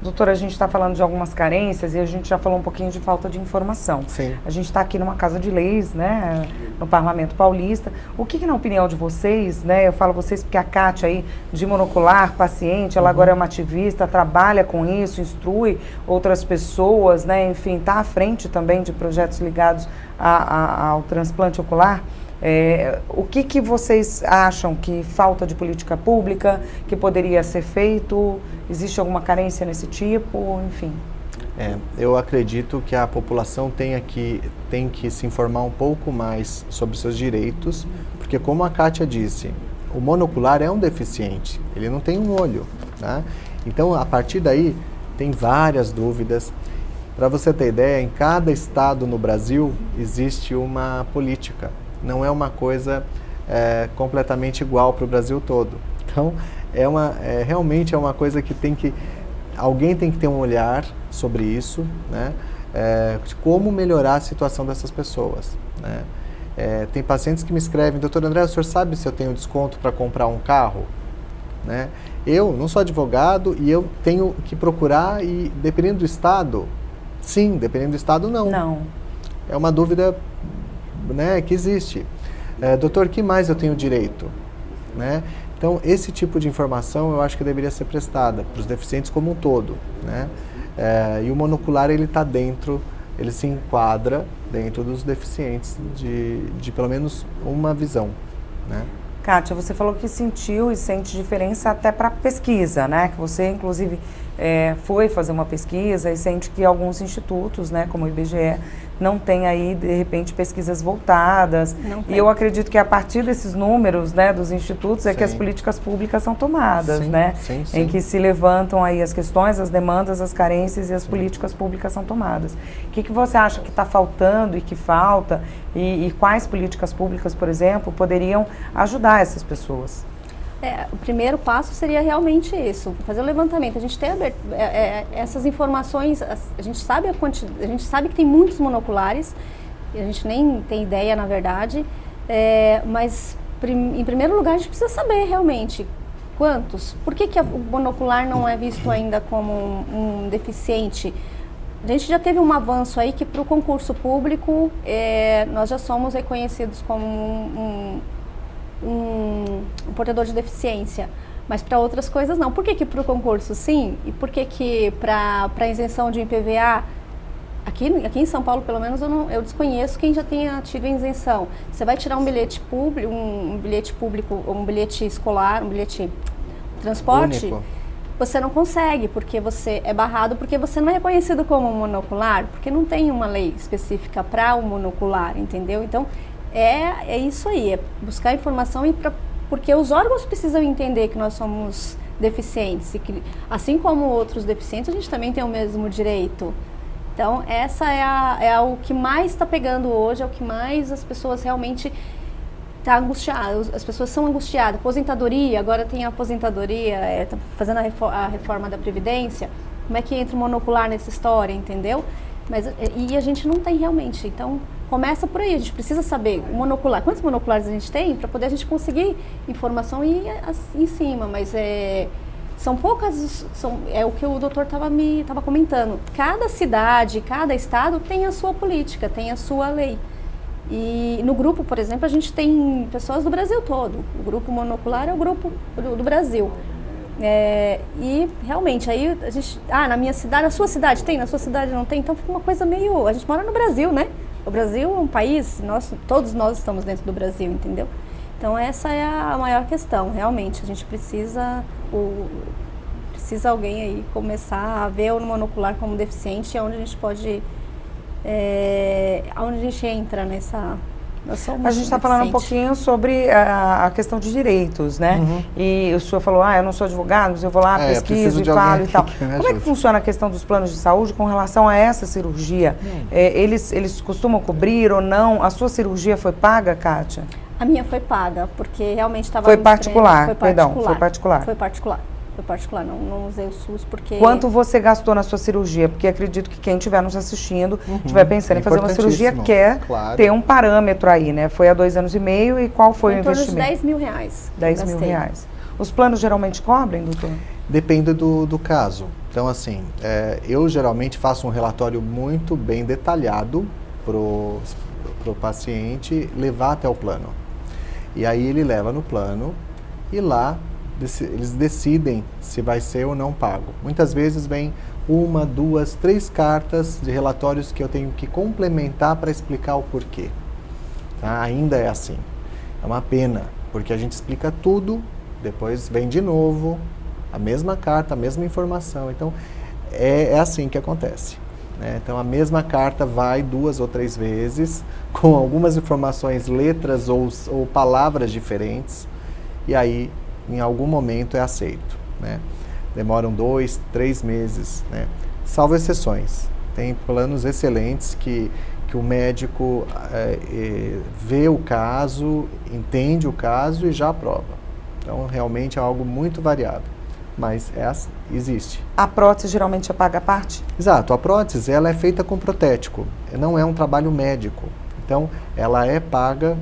Doutora, a gente está falando de algumas carências e a gente já falou um pouquinho de falta de informação. Sim. A gente está aqui numa casa de leis, né, no Parlamento Paulista. O que na opinião de vocês, né, eu falo vocês porque a Kátia aí, de monocular, paciente, ela agora é uma ativista, trabalha com isso, instrui outras pessoas, né, enfim, está à frente também de projetos ligados ao transplante ocular. O que vocês acham que falta de política pública, que poderia ser feito? Existe alguma carência nesse tipo? Enfim. Eu acredito que a população tem que se informar um pouco mais sobre seus direitos, porque como a Kátia disse, o monocular é um deficiente, ele não tem um olho. Tá? Então, a partir daí, tem várias dúvidas. Para você ter ideia, em cada estado no Brasil existe uma política. Não é uma coisa completamente igual para o Brasil todo. Então, realmente é uma coisa que alguém tem que ter um olhar sobre isso, né? De como melhorar a situação dessas pessoas. Né? Tem pacientes que me escrevem, doutor André, o senhor sabe se eu tenho desconto para comprar um carro? Né? Eu não sou advogado e eu tenho que procurar e, dependendo do estado, sim, dependendo do estado, não. Não. É uma dúvida, né, que existe. Doutor, que mais eu tenho direito? Né? Então, esse tipo de informação eu acho que deveria ser prestada para os deficientes como um todo. Né? E o monocular, ele está dentro, ele se enquadra dentro dos deficientes de pelo menos uma visão. Né? Kátia, você falou que sentiu e sente diferença até para pesquisa, né? Que você, inclusive, foi fazer uma pesquisa e sente que alguns institutos, né, como o IBGE, não tem aí, de repente, pesquisas voltadas. E eu acredito que a partir desses números, né, dos institutos, é que as políticas públicas são tomadas, né? Em que se levantam aí as questões, as demandas, as carências e as políticas públicas são tomadas. O que você acha que está faltando e que falta? E quais políticas públicas, por exemplo, poderiam ajudar essas pessoas? O primeiro passo seria realmente isso, fazer o levantamento. A gente tem essas informações, a gente sabe a gente sabe que tem muitos monoculares, e a gente nem tem ideia, na verdade, mas em primeiro lugar a gente precisa saber realmente quantos. Por que o monocular não é visto ainda como um deficiente? A gente já teve um avanço aí que para o concurso público nós já somos reconhecidos como um portador de deficiência, mas para outras coisas não. Por que para o concurso sim? E por que para a isenção de IPVA, aqui em São Paulo pelo menos eu desconheço quem já tenha tido isenção. Você vai tirar um bilhete público, um bilhete escolar, um bilhete de transporte, único. Você não consegue, porque você é barrado, porque você não é reconhecido como monocular, porque não tem uma lei específica para o monocular, entendeu? Então, é isso aí, é buscar informação porque os órgãos precisam entender que nós somos deficientes, e que, assim como outros deficientes, a gente também tem o mesmo direito. Então, essa é o que mais está pegando hoje, é o que mais as pessoas realmente estão angustiadas, as pessoas são angustiadas. Aposentadoria, agora tem a aposentadoria, está fazendo a reforma da Previdência, como é que entra o monocular nessa história, entendeu? E a gente não tem realmente, então começa por aí, a gente precisa saber o monocular, quantos monoculares a gente tem para poder a gente conseguir informação e ir em cima, mas são poucas, é o que o doutor estava comentando, cada cidade, cada estado tem a sua política, tem a sua lei. E no grupo, por exemplo, a gente tem pessoas do Brasil todo, o grupo monocular é o grupo do Brasil. E realmente, aí a gente, na minha cidade, na sua cidade tem, na sua cidade não tem, então fica uma coisa meio, a gente mora no Brasil, né? O Brasil é um país, todos nós estamos dentro do Brasil, entendeu? Então essa é a maior questão, realmente, a gente precisa alguém aí começar a ver o monocular como deficiente, onde a gente pode, onde a gente entra nessa... A gente está falando um pouquinho sobre a questão de direitos, né? Uhum. E o senhor falou, eu não sou advogado, mas eu vou lá, pesquiso e falo e tal. Como é que funciona a questão dos planos de saúde com relação a essa cirurgia? Eles costumam cobrir ou não? A sua cirurgia foi paga, Kátia? A minha foi paga, porque realmente estava... Foi particular, foi particular. Foi particular, não usei o SUS porque... Quanto você gastou na sua cirurgia? Porque acredito que quem estiver nos assistindo, estiver pensando em fazer uma cirurgia, quer ter um parâmetro aí, né? Foi há 2 anos e meio e qual foi o investimento? Em torno de R$10.000. 10 mil reais. Os planos geralmente cobrem, doutor? Depende do caso. Então, assim, eu geralmente faço um relatório muito bem detalhado pro paciente levar até o plano. E aí ele leva no plano e lá eles decidem se vai ser ou não pago. Muitas vezes vem 1, 2, 3 cartas de relatórios que eu tenho que complementar para explicar o porquê. Tá? Ainda é assim. É uma pena, porque a gente explica tudo, depois vem de novo a mesma carta, a mesma informação. Então, é assim que acontece. Né? Então, a mesma carta vai 2 ou 3 vezes, com algumas informações, letras ou palavras diferentes, e aí em algum momento é aceito, né? Demoram 2, 3 meses, né? Salvo exceções. Tem planos excelentes que o médico vê o caso, entende o caso e já aprova. Então, realmente é algo muito variado, mas existe. A prótese geralmente é paga à parte? Exato, a prótese ela é feita com protético, não é um trabalho médico. Então, ela é paga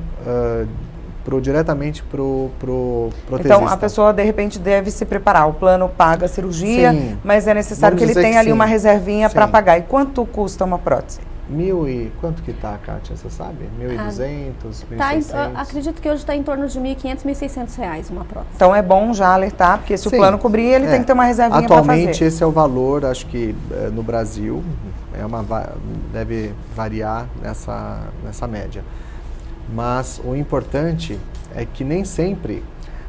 diretamente pro protesista. Então, a pessoa, de repente, deve se preparar. O plano paga a cirurgia, sim, mas é necessário que ele tenha ali uma reservinha para pagar. E quanto custa uma prótese? Quanto que tá, Kátia, você sabe? 1.200, 1.600? Acredito que hoje está em torno de 1.500, 1.600 reais uma prótese. Então é bom já alertar, porque se o plano cobrir, ele tem que ter uma reservinha para fazer. Atualmente esse é o valor, acho que no Brasil, deve variar nessa média. Mas o importante é que nem sempre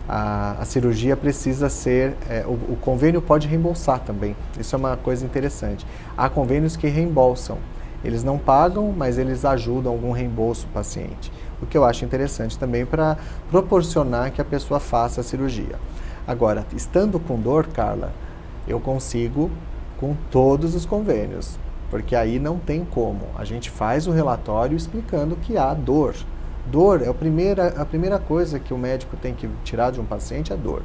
a cirurgia precisa ser... o convênio pode reembolsar também. Isso é uma coisa interessante. Há convênios que reembolsam. Eles não pagam, mas eles ajudam algum reembolso o paciente. O que eu acho interessante também para proporcionar que a pessoa faça a cirurgia. Agora, estando com dor, Carla, eu consigo com todos os convênios, porque aí não tem como. A gente faz o relatório explicando que há dor. Dor é a primeira coisa que o médico tem que tirar de um paciente, é dor,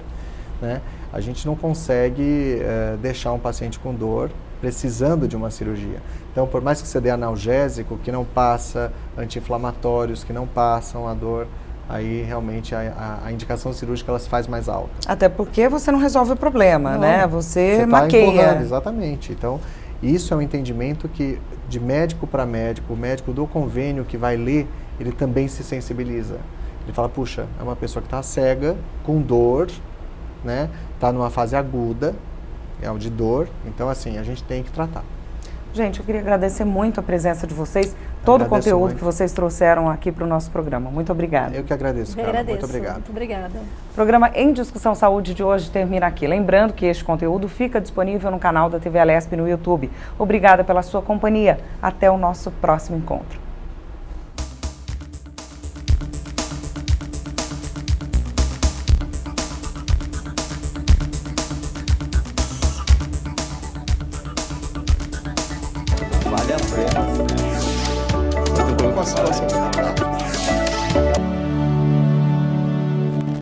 né? A gente não consegue deixar um paciente com dor precisando de uma cirurgia. Então, por mais que você dê analgésico, que não passa, anti-inflamatórios que não passam a dor, aí realmente a indicação cirúrgica ela se faz mais alta. Até porque você não resolve o problema, Não, né? Você tá maqueia. empurrando, exatamente. Então, isso é um entendimento que, de médico para médico, o médico do convênio que vai ler, ele também se sensibiliza. Ele fala, puxa, é uma pessoa que está cega, com dor, né? Está numa fase aguda, é o de dor, então assim, a gente tem que tratar. Gente, eu queria agradecer muito a presença de vocês, todo o conteúdo muito. que vocês trouxeram aqui para o nosso programa. Muito obrigada. Eu que agradeço, Carla. Muito obrigado. Muito obrigada. O programa Em Discussão Saúde de hoje termina aqui. Lembrando que este conteúdo fica disponível no canal da TV Alesp no YouTube. Obrigada pela sua companhia. Até o nosso próximo encontro. Vale a pena. Muito bom com a situação.